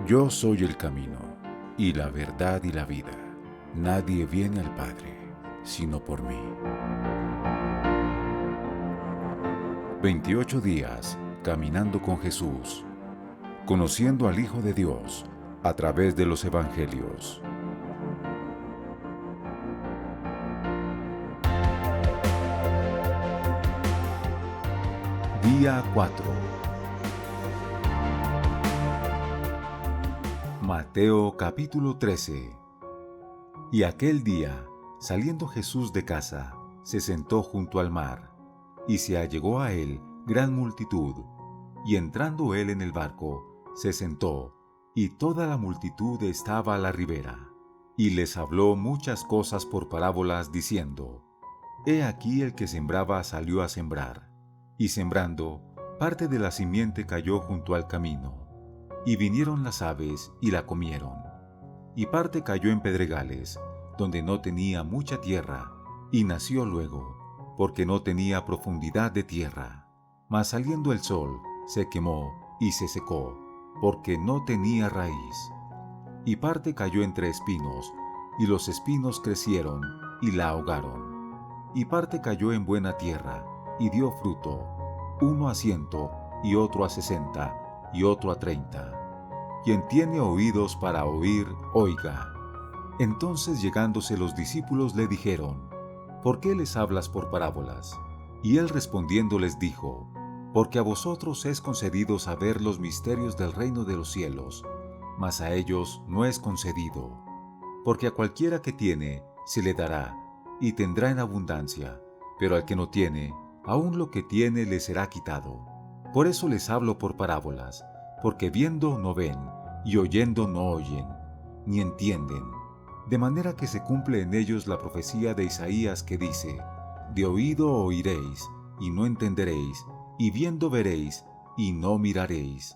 Yo soy el camino, y la verdad y la vida. Nadie viene al Padre, sino por mí. 28 días caminando con Jesús, conociendo al Hijo de Dios a través de los Evangelios. Día 4. Mateo capítulo 13. Y aquel día, saliendo Jesús de casa, se sentó junto al mar, y se allegó a él gran multitud, y entrando él en el barco, se sentó, y toda la multitud estaba a la ribera. Y les habló muchas cosas por parábolas, diciendo: He aquí el que sembraba salió a sembrar, y sembrando, parte de la simiente cayó junto al camino, y vinieron las aves y la comieron. Y parte cayó en pedregales, donde no tenía mucha tierra, y nació luego, porque no tenía profundidad de tierra. Mas saliendo el sol, se quemó y se secó, porque no tenía raíz. Y parte cayó entre espinos, y los espinos crecieron y la ahogaron. Y parte cayó en buena tierra, y dio fruto, uno a 100, y otro a 60, y otro a 30. Quien tiene oídos para oír, oiga. Entonces llegándose los discípulos le dijeron: ¿Por qué les hablas por parábolas? Y él respondiendo les dijo: Porque a vosotros es concedido saber los misterios del reino de los cielos, mas a ellos no es concedido. Porque a cualquiera que tiene, se le dará, y tendrá en abundancia, pero al que no tiene, aun lo que tiene le será quitado. Por eso les hablo por parábolas, porque viendo no ven, y oyendo no oyen, ni entienden. De manera que se cumple en ellos la profecía de Isaías que dice: De oído oiréis, y no entenderéis, y viendo veréis, y no miraréis.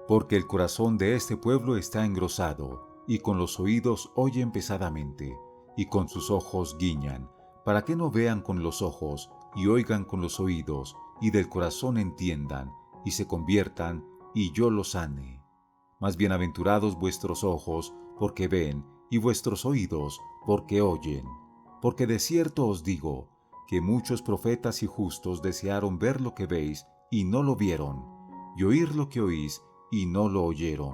Porque el corazón de este pueblo está engrosado, y con los oídos oyen pesadamente, y con sus ojos guiñan, para que no vean con los ojos, y oigan con los oídos, y del corazón entiendan, y se conviertan, y yo los sane. Mas bienaventurados vuestros ojos, porque ven, y vuestros oídos, porque oyen. Porque de cierto os digo, que muchos profetas y justos desearon ver lo que veis, y no lo vieron, y oír lo que oís, y no lo oyeron.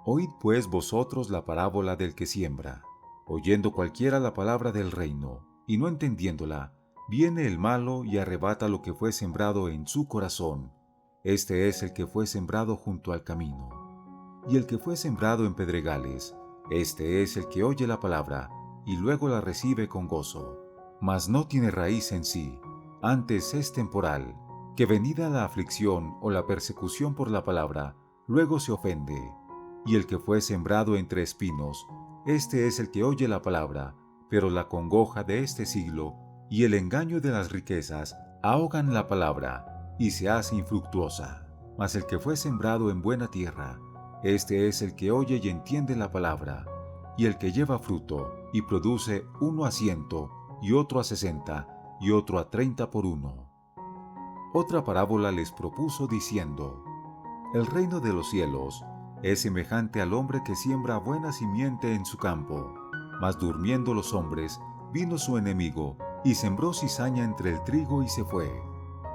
Oíd pues vosotros la parábola del que siembra. Oyendo cualquiera la palabra del reino, y no entendiéndola, viene el malo y arrebata lo que fue sembrado en su corazón. Este es el que fue sembrado junto al camino. Y el que fue sembrado en pedregales, este es el que oye la palabra, y luego la recibe con gozo. Mas no tiene raíz en sí, antes es temporal, que venida la aflicción o la persecución por la palabra, luego se ofende. Y el que fue sembrado entre espinos, este es el que oye la palabra, pero la congoja de este siglo y el engaño de las riquezas ahogan la palabra, y se hace infructuosa. Mas el que fue sembrado en buena tierra, este es el que oye y entiende la palabra, y el que lleva fruto, y produce uno a 100, y otro a 60, y otro a 30 por uno. Otra parábola les propuso diciendo: El reino de los cielos es semejante al hombre que siembra buena simiente en su campo. Mas durmiendo los hombres, vino su enemigo, y sembró cizaña entre el trigo y se fue.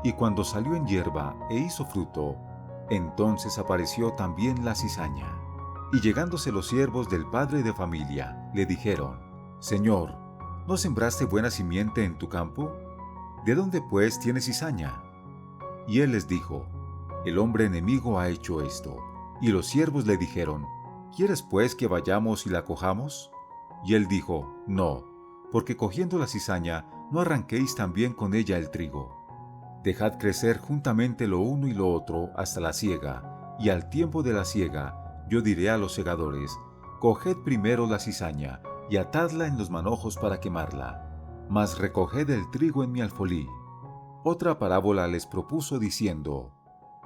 Y cuando salió en hierba e hizo fruto, entonces apareció también la cizaña. Y llegándose los siervos del padre de familia, le dijeron: Señor, ¿no sembraste buena simiente en tu campo? ¿De dónde pues tienes cizaña? Y él les dijo: El hombre enemigo ha hecho esto. Y los siervos le dijeron: ¿Quieres pues que vayamos y la cojamos? Y él dijo: No, porque cogiendo la cizaña, no arranquéis también con ella el trigo. Dejad crecer juntamente lo uno y lo otro hasta la siega, y al tiempo de la siega, yo diré a los segadores: Coged primero la cizaña, y atadla en los manojos para quemarla, mas recoged el trigo en mi alfolí. Otra parábola les propuso diciendo: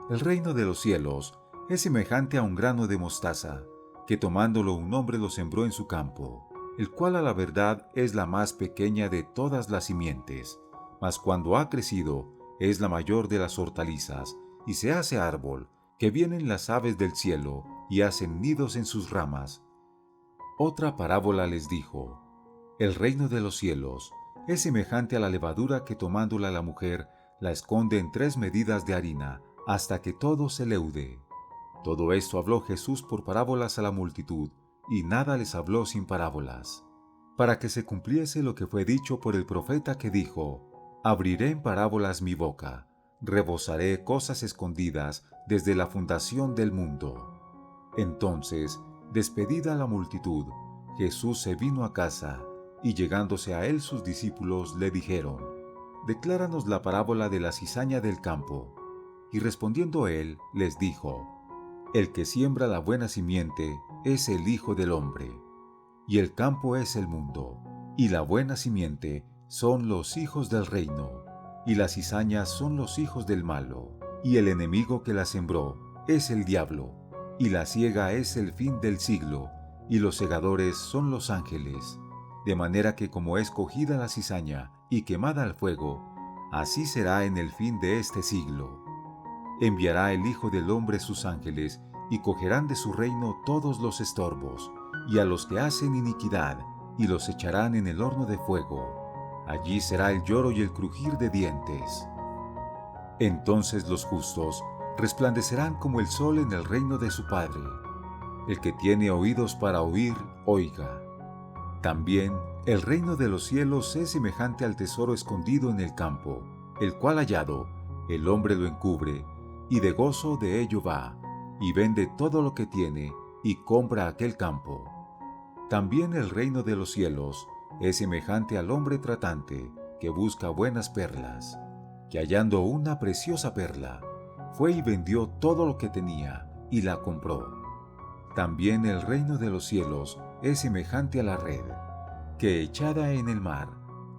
El reino de los cielos es semejante a un grano de mostaza, que tomándolo un hombre lo sembró en su campo, el cual a la verdad es la más pequeña de todas las simientes, mas cuando ha crecido es la mayor de las hortalizas, y se hace árbol, que vienen las aves del cielo y hacen nidos en sus ramas. Otra parábola les dijo: el reino de los cielos es semejante a la levadura que tomándola la mujer la esconde en 3 medidas de harina hasta que todo se leude. Todo esto habló Jesús por parábolas a la multitud, y nada les habló sin parábolas, para que se cumpliese lo que fue dicho por el profeta que dijo: abriré en parábolas mi boca, rebosaré cosas escondidas desde la fundación del mundo. Entonces, despedida la multitud, Jesús se vino a casa, y llegándose a él sus discípulos le dijeron: decláranos la parábola de la cizaña del campo. Y respondiendo él, les dijo: el que siembra la buena simiente es el Hijo del Hombre, y el campo es el mundo, y la buena simiente son los hijos del reino, y las cizañas son los hijos del malo, y el enemigo que la sembró es el diablo, y la siega es el fin del siglo, y los segadores son los ángeles. De manera que como es cogida la cizaña y quemada al fuego, así será en el fin de este siglo. Enviará el Hijo del Hombre sus ángeles, y cogerán de su reino todos los estorbos, y a los que hacen iniquidad, y los echarán en el horno de fuego. Allí será el lloro y el crujir de dientes. Entonces los justos resplandecerán como el sol en el reino de su Padre. El que tiene oídos para oír, oiga. También el reino de los cielos es semejante al tesoro escondido en el campo, el cual hallado, el hombre lo encubre, y de gozo de ello va, y vende todo lo que tiene, y compra aquel campo. También el reino de los cielos es semejante al hombre tratante, que busca buenas perlas, que hallando una preciosa perla, fue y vendió todo lo que tenía, y la compró. También el reino de los cielos es semejante a la red, que echada en el mar,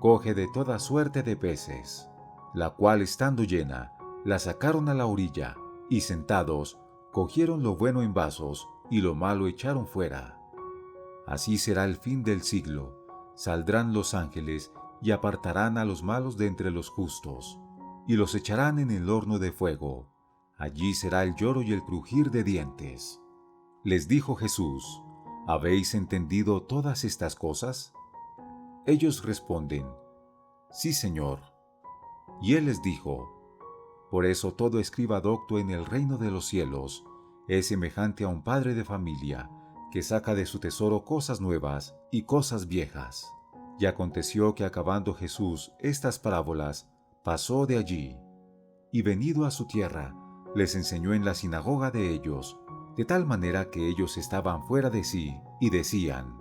coge de toda suerte de peces, la cual estando llena, la sacaron a la orilla, y sentados, cogieron lo bueno en vasos, y lo malo echaron fuera. Así será el fin del siglo. Saldrán los ángeles, y apartarán a los malos de entre los justos, y los echarán en el horno de fuego. Allí será el lloro y el crujir de dientes. Les dijo Jesús: ¿habéis entendido todas estas cosas? Ellos responden: sí, Señor. Y él les dijo: por eso todo escriba docto en el reino de los cielos es semejante a un padre de familia que saca de su tesoro cosas nuevas y cosas viejas. Y aconteció que acabando Jesús estas parábolas, pasó de allí, y venido a su tierra, les enseñó en la sinagoga de ellos, de tal manera que ellos estaban fuera de sí, y decían: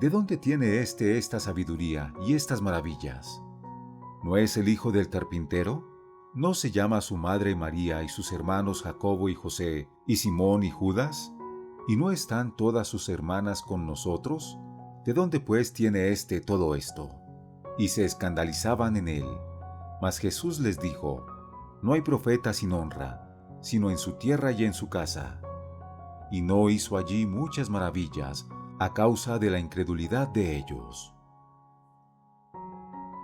¿de dónde tiene esta sabiduría y estas maravillas? ¿No es el hijo del carpintero? ¿No se llama su madre María y sus hermanos Jacobo y José, y Simón y Judas? ¿Y no están todas sus hermanas con nosotros? ¿De dónde pues tiene todo esto? Y se escandalizaban en él. Mas Jesús les dijo: no hay profeta sin honra, sino en su tierra y en su casa. Y no hizo allí muchas maravillas, a causa de la incredulidad de ellos.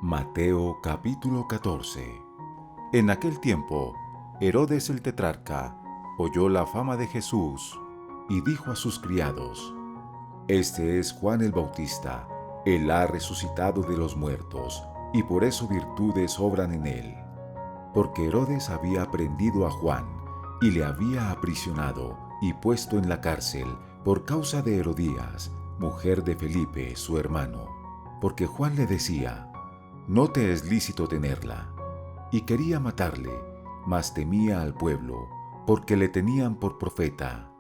Mateo capítulo 14. En aquel tiempo, Herodes el tetrarca oyó la fama de Jesús, y dijo a sus criados: este es Juan el Bautista, él ha resucitado de los muertos, y por eso virtudes obran en él. Porque Herodes había prendido a Juan, y le había aprisionado, y puesto en la cárcel, por causa de Herodías, mujer de Felipe, su hermano, porque Juan le decía: no te es lícito tenerla. Y quería matarle, mas temía al pueblo, porque le tenían por profeta.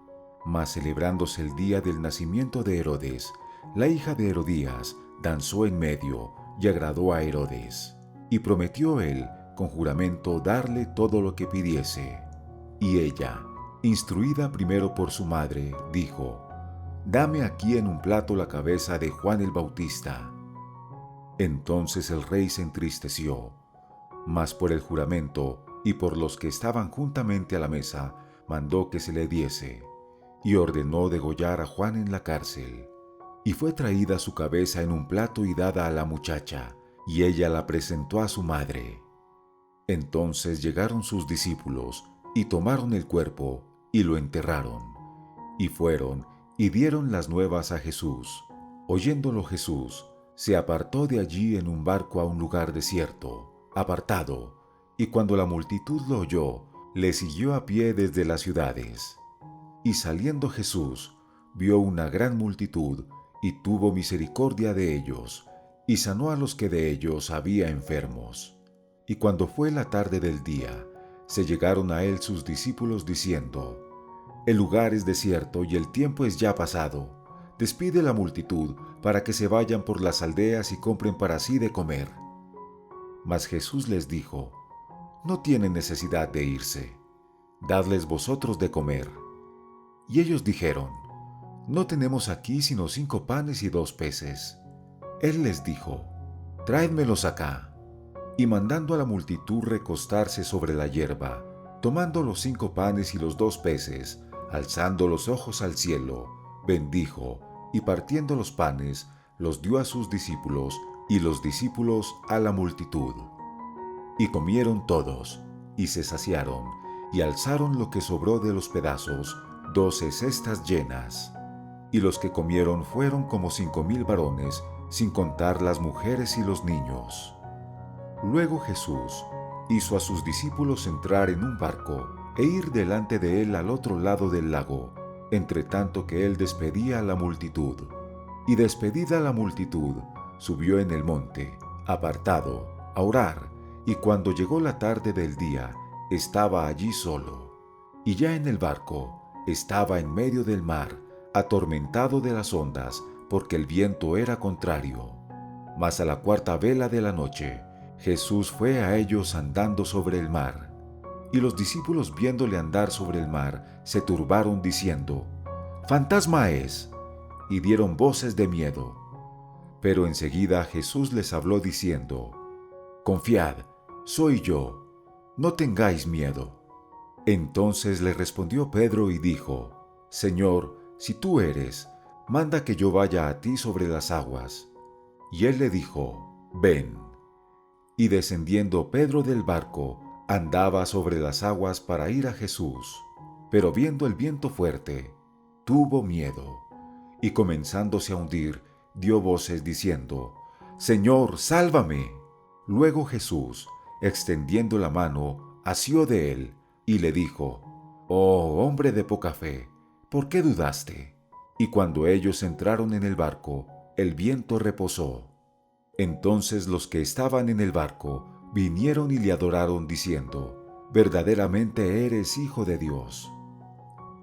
Mas celebrándose el día del nacimiento de Herodes, la hija de Herodías danzó en medio y agradó a Herodes. Y prometió él con juramento darle todo lo que pidiese. Y ella, instruida primero por su madre, dijo: dame aquí en un plato la cabeza de Juan el Bautista. Entonces el rey se entristeció, mas por el juramento y por los que estaban juntamente a la mesa, mandó que se le diese, y ordenó degollar a Juan en la cárcel. Y fue traída su cabeza en un plato y dada a la muchacha, y ella la presentó a su madre. Entonces llegaron sus discípulos, y tomaron el cuerpo, y lo enterraron. Y fueron y dieron las nuevas a Jesús. Oyéndolo Jesús, se apartó de allí en un barco a un lugar desierto, apartado, y cuando la multitud lo oyó, le siguió a pie desde las ciudades. Y saliendo Jesús, vio una gran multitud, y tuvo misericordia de ellos, y sanó a los que de ellos había enfermos. Y cuando fue la tarde del día, se llegaron a él sus discípulos diciendo: El lugar es desierto y el tiempo es ya pasado. Despide la multitud para que se vayan por las aldeas y compren para sí de comer. Mas Jesús les dijo: No tienen necesidad de irse. Dadles vosotros de comer. Y ellos dijeron: No tenemos aquí sino 5 panes y 2 peces. Él les dijo: Tráedmelos acá. Y mandando a la multitud recostarse sobre la hierba, tomando los 5 panes y los 2 peces, alzando los ojos al cielo, bendijo, y partiendo los panes, los dio a sus discípulos, y los discípulos a la multitud. Y comieron todos, y se saciaron, y alzaron lo que sobró de los pedazos, 12 cestas llenas. Y los que comieron fueron como 5,000 varones, sin contar las mujeres y los niños. Luego Jesús hizo a sus discípulos entrar en un barco e ir delante de él al otro lado del lago, entre tanto que él despedía a la multitud. Y despedida la multitud, subió en el monte, apartado, a orar, y cuando llegó la tarde del día, estaba allí solo. Y ya en el barco, estaba en medio del mar, atormentado de las ondas, porque el viento era contrario. Mas a la 4ª vela de la noche, Jesús fue a ellos andando sobre el mar. Y los discípulos viéndole andar sobre el mar, se turbaron diciendo: «¡Fantasma es!», y dieron voces de miedo. Pero enseguida Jesús les habló diciendo: «Confiad, soy yo, no tengáis miedo». Entonces le respondió Pedro y dijo: «Señor, si tú eres, manda que yo vaya a ti sobre las aguas». Y él le dijo: «Ven». Y descendiendo Pedro del barco, andaba sobre las aguas para ir a Jesús. Pero viendo el viento fuerte, tuvo miedo, y comenzándose a hundir, dio voces diciendo: «Señor, sálvame». Luego Jesús, extendiendo la mano, asió de él, y le dijo: «Oh, hombre de poca fe, ¿por qué dudaste?». Y cuando ellos entraron en el barco, el viento reposó. Entonces los que estaban en el barco vinieron y le adoraron diciendo: «Verdaderamente eres Hijo de Dios».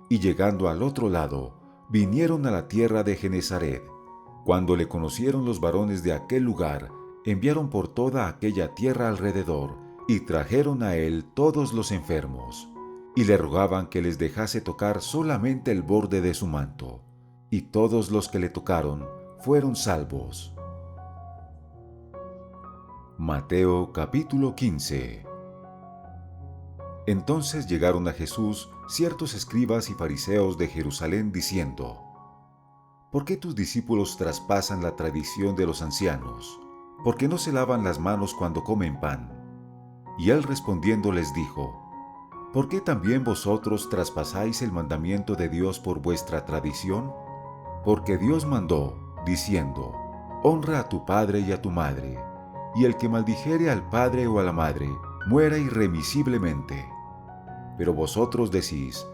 Y llegando al otro lado, vinieron a la tierra de Genesaret. Cuando le conocieron los varones de aquel lugar, enviaron por toda aquella tierra alrededor, y trajeron a él todos los enfermos, y le rogaban que les dejase tocar solamente el borde de su manto, y todos los que le tocaron fueron salvos. Mateo capítulo 15. Entonces llegaron a Jesús ciertos escribas y fariseos de Jerusalén diciendo: «¿Por qué tus discípulos traspasan la tradición de los ancianos? ¿Por qué no se lavan las manos cuando comen pan?». Y él respondiendo les dijo: «¿Por qué también vosotros traspasáis el mandamiento de Dios por vuestra tradición? Porque Dios mandó, diciendo: Honra a tu padre y a tu madre, y el que maldijere al padre o a la madre, muera irremisiblemente. Pero vosotros decís: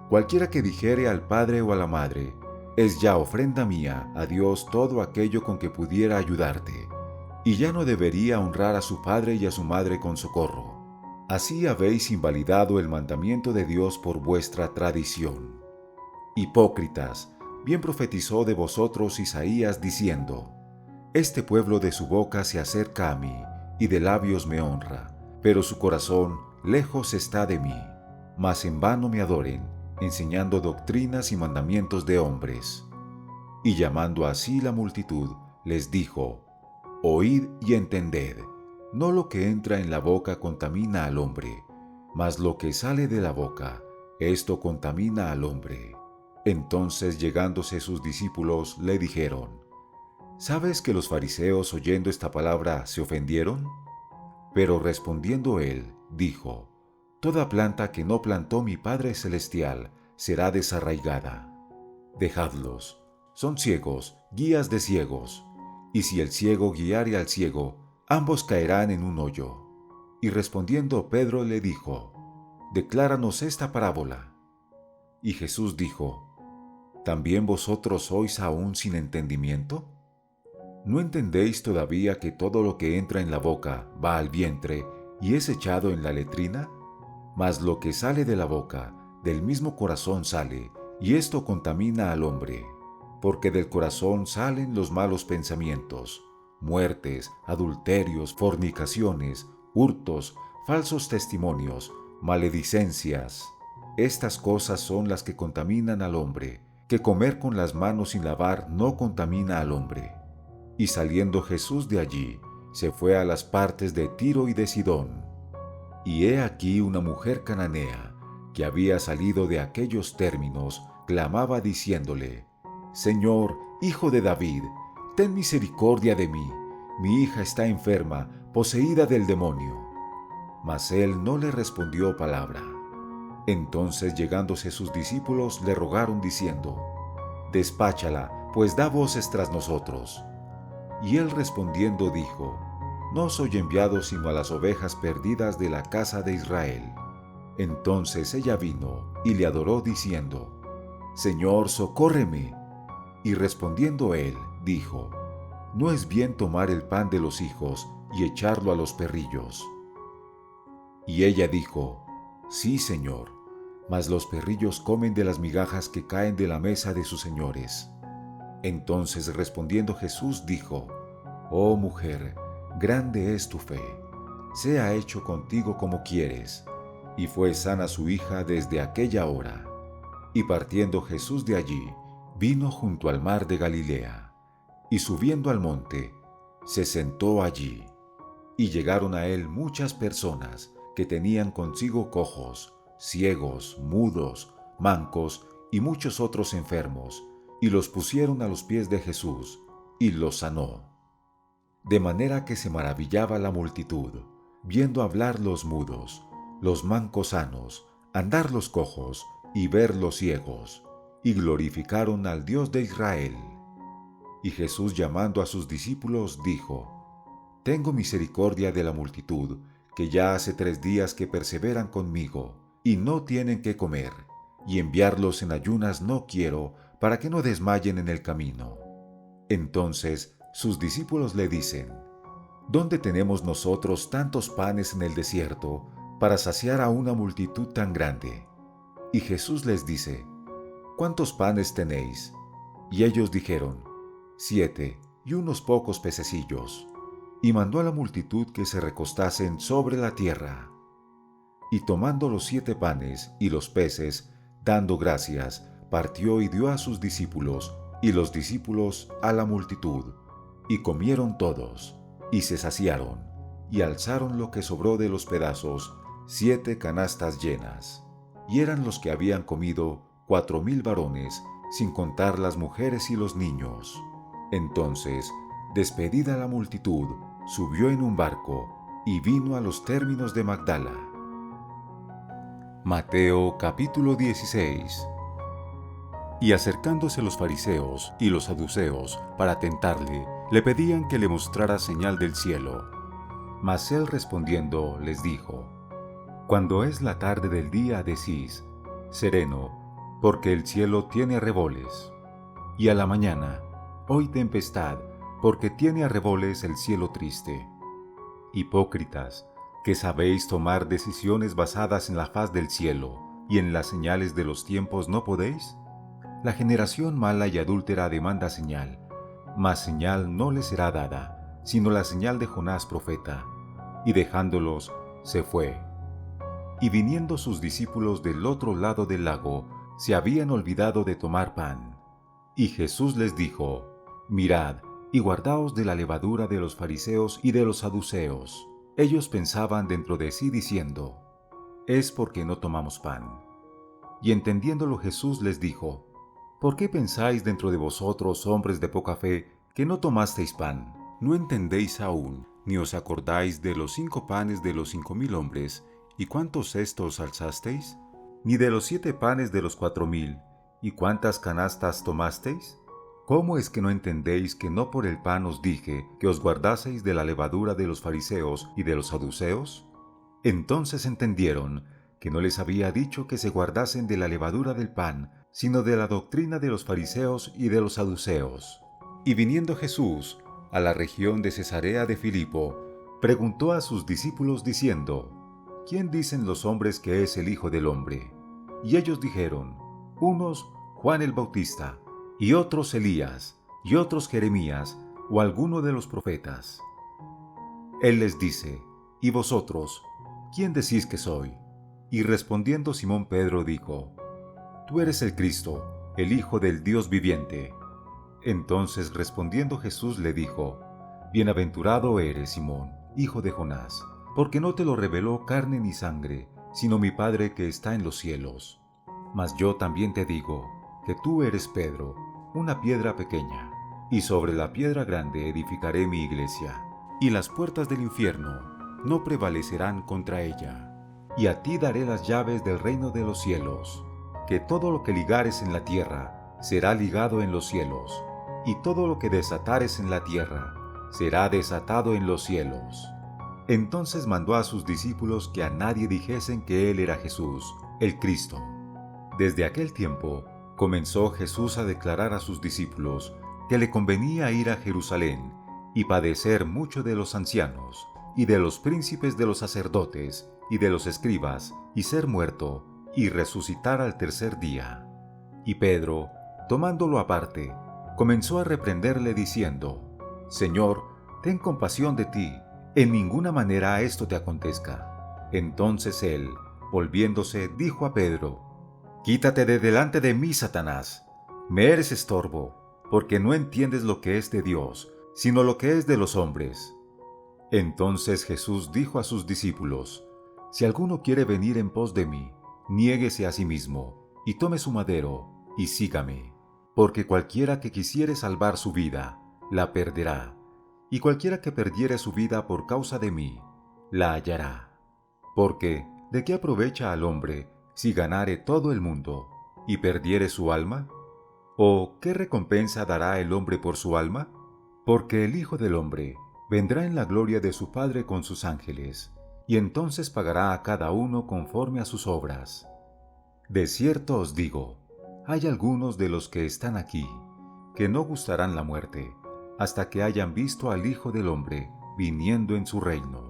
Cualquiera que dijere al padre o a la madre, es ya ofrenda mía a Dios todo aquello con que pudiera ayudarte, y ya no debería honrar a su padre y a su madre con socorro. Así habéis invalidado el mandamiento de Dios por vuestra tradición. Hipócritas, bien profetizó de vosotros Isaías diciendo: Este pueblo de su boca se acerca a mí, y de labios me honra, pero su corazón lejos está de mí. Mas en vano me adoren, enseñando doctrinas y mandamientos de hombres. Y llamando así la multitud, les dijo: Oíd y entended, no lo que entra en la boca contamina al hombre, mas lo que sale de la boca, esto contamina al hombre. Entonces llegándose sus discípulos le dijeron: ¿Sabes que los fariseos oyendo esta palabra se ofendieron? Pero respondiendo él, dijo: Toda planta que no plantó mi Padre Celestial será desarraigada. Dejadlos. Son ciegos, guías de ciegos. Y si el ciego guiare al ciego, ambos caerán en un hoyo. Y respondiendo Pedro le dijo: Decláranos esta parábola. Y Jesús dijo: ¿También vosotros sois aún sin entendimiento? ¿No entendéis todavía que todo lo que entra en la boca va al vientre y es echado en la letrina? Mas lo que sale de la boca, del mismo corazón sale, y esto contamina al hombre. Porque del corazón salen los malos pensamientos, muertes, adulterios, fornicaciones, hurtos, falsos testimonios, maledicencias. Estas cosas son las que contaminan al hombre, que comer con las manos sin lavar no contamina al hombre. Y saliendo Jesús de allí, se fue a las partes de Tiro y de Sidón. Y he aquí una mujer cananea, que había salido de aquellos términos, clamaba diciéndole: Señor, Hijo de David, ten misericordia de mí, mi hija está enferma, poseída del demonio. Mas él no le respondió palabra. Entonces llegándose sus discípulos le rogaron diciendo: Despáchala, pues da voces tras nosotros. Y él respondiendo dijo: No soy enviado sino a las ovejas perdidas de la casa de Israel. Entonces ella vino y le adoró diciendo: Señor, socórreme. Y respondiendo él, dijo: No es bien tomar el pan de los hijos y echarlo a los perrillos. Y ella dijo: Sí, Señor, mas los perrillos comen de las migajas que caen de la mesa de sus señores. Entonces respondiendo Jesús dijo: Oh mujer, grande es tu fe, sea hecho contigo como quieres. Y fue sana su hija desde aquella hora. Y partiendo Jesús de allí, vino junto al mar de Galilea, y subiendo al monte, se sentó allí. Y llegaron a él muchas personas que tenían consigo cojos, ciegos, mudos, mancos y muchos otros enfermos, y los pusieron a los pies de Jesús, y los sanó. De manera que se maravillaba la multitud, viendo hablar los mudos, los mancos sanos, andar los cojos, y ver los ciegos, y glorificaron al Dios de Israel. Y Jesús, llamando a sus discípulos, dijo: Tengo misericordia de la multitud, que ya hace 3 días que perseveran conmigo, y no tienen qué comer, y enviarlos en ayunas no quiero, para que no desmayen en el camino. Entonces sus discípulos le dicen: ¿Dónde tenemos nosotros tantos panes en el desierto, para saciar a una multitud tan grande? Y Jesús les dice: ¿Cuántos panes tenéis? Y ellos dijeron: 7, y unos pocos pececillos. Y mandó a la multitud que se recostasen sobre la tierra. Y tomando los 7 panes y los peces, dando gracias, partió y dio a sus discípulos, y los discípulos a la multitud. Y comieron todos, y se saciaron, y alzaron lo que sobró de los pedazos, 7 canastas llenas. Y eran los que habían comido 4,000 varones, sin contar las mujeres y los niños. Entonces, despedida la multitud, subió en un barco, y vino a los términos de Magdala. Mateo capítulo 16. Y acercándose los fariseos y los saduceos para tentarle, le pedían que le mostrara señal del cielo. Mas él respondiendo les dijo: Cuando es la tarde del día decís: sereno, porque el cielo tiene arreboles. Y a la mañana: hoy tempestad, porque tiene arreboles el cielo triste. Hipócritas, que sabéis tomar decisiones basadas en la faz del cielo, y en las señales de los tiempos no podéis. La generación mala y adúltera demanda señal, mas señal no le será dada, sino la señal de Jonás profeta. Y dejándolos, se fue. Y viniendo sus discípulos del otro lado del lago, se habían olvidado de tomar pan. Y Jesús les dijo: Mirad, y guardaos de la levadura de los fariseos y de los saduceos. Ellos pensaban dentro de sí diciendo: es porque no tomamos pan. Y entendiéndolo Jesús les dijo: ¿por qué pensáis dentro de vosotros, hombres de poca fe, que no tomasteis pan? ¿No entendéis aún, ni os acordáis de los 5 panes de los 5,000 hombres, y cuántos cestos alzasteis? Ni de los 7 panes de los 4,000, ¿Y cuántas canastas tomasteis? ¿Cómo es que no entendéis que no por el pan os dije que os guardaseis de la levadura de los fariseos y de los saduceos? Entonces entendieron que no les había dicho que se guardasen de la levadura del pan, sino de la doctrina de los fariseos y de los saduceos. Y viniendo Jesús a la región de Cesarea de Filipo, preguntó a sus discípulos diciendo: ¿Quién dicen los hombres que es el Hijo del Hombre? Y ellos dijeron: unos Juan el Bautista, y otros Elías, y otros Jeremías, o alguno de los profetas. Él les dice: ¿y vosotros, quién decís que soy? Y respondiendo Simón Pedro dijo: Tú eres el Cristo, el Hijo del Dios viviente. Entonces respondiendo Jesús le dijo: Bienaventurado eres, Simón, hijo de Jonás, porque no te lo reveló carne ni sangre, sino mi Padre que está en los cielos. Mas yo también te digo que tú eres Pedro, una piedra pequeña, y sobre la piedra grande edificaré mi iglesia, y las puertas del infierno no prevalecerán contra ella. Y a ti daré las llaves del reino de los cielos, que todo lo que ligares en la tierra será ligado en los cielos, y todo lo que desatares en la tierra será desatado en los cielos. Entonces mandó a sus discípulos que a nadie dijesen que él era Jesús, el Cristo. Desde aquel tiempo comenzó Jesús a declarar a sus discípulos que le convenía ir a Jerusalén y padecer mucho de los ancianos, y de los príncipes de los sacerdotes, y de los escribas, y ser muerto, y resucitar al tercer día. Y Pedro, tomándolo aparte, comenzó a reprenderle diciendo: Señor, ten compasión de ti, en ninguna manera esto te acontezca. Entonces él, volviéndose, dijo a Pedro: Quítate de delante de mí, Satanás. Me eres estorbo, porque no entiendes lo que es de Dios, sino lo que es de los hombres. Entonces Jesús dijo a sus discípulos: Si alguno quiere venir en pos de mí, niéguese a sí mismo, y tome su madero, y sígame. Porque cualquiera que quisiere salvar su vida, la perderá, y cualquiera que perdiere su vida por causa de mí, la hallará. Porque, ¿de qué aprovecha al hombre si ganare todo el mundo, y perdiere su alma? ¿O qué recompensa dará el hombre por su alma? Porque el Hijo del Hombre vendrá en la gloria de su Padre con sus ángeles, y entonces pagará a cada uno conforme a sus obras. De cierto os digo, hay algunos de los que están aquí, que no gustarán la muerte, hasta que hayan visto al Hijo del Hombre viniendo en su reino.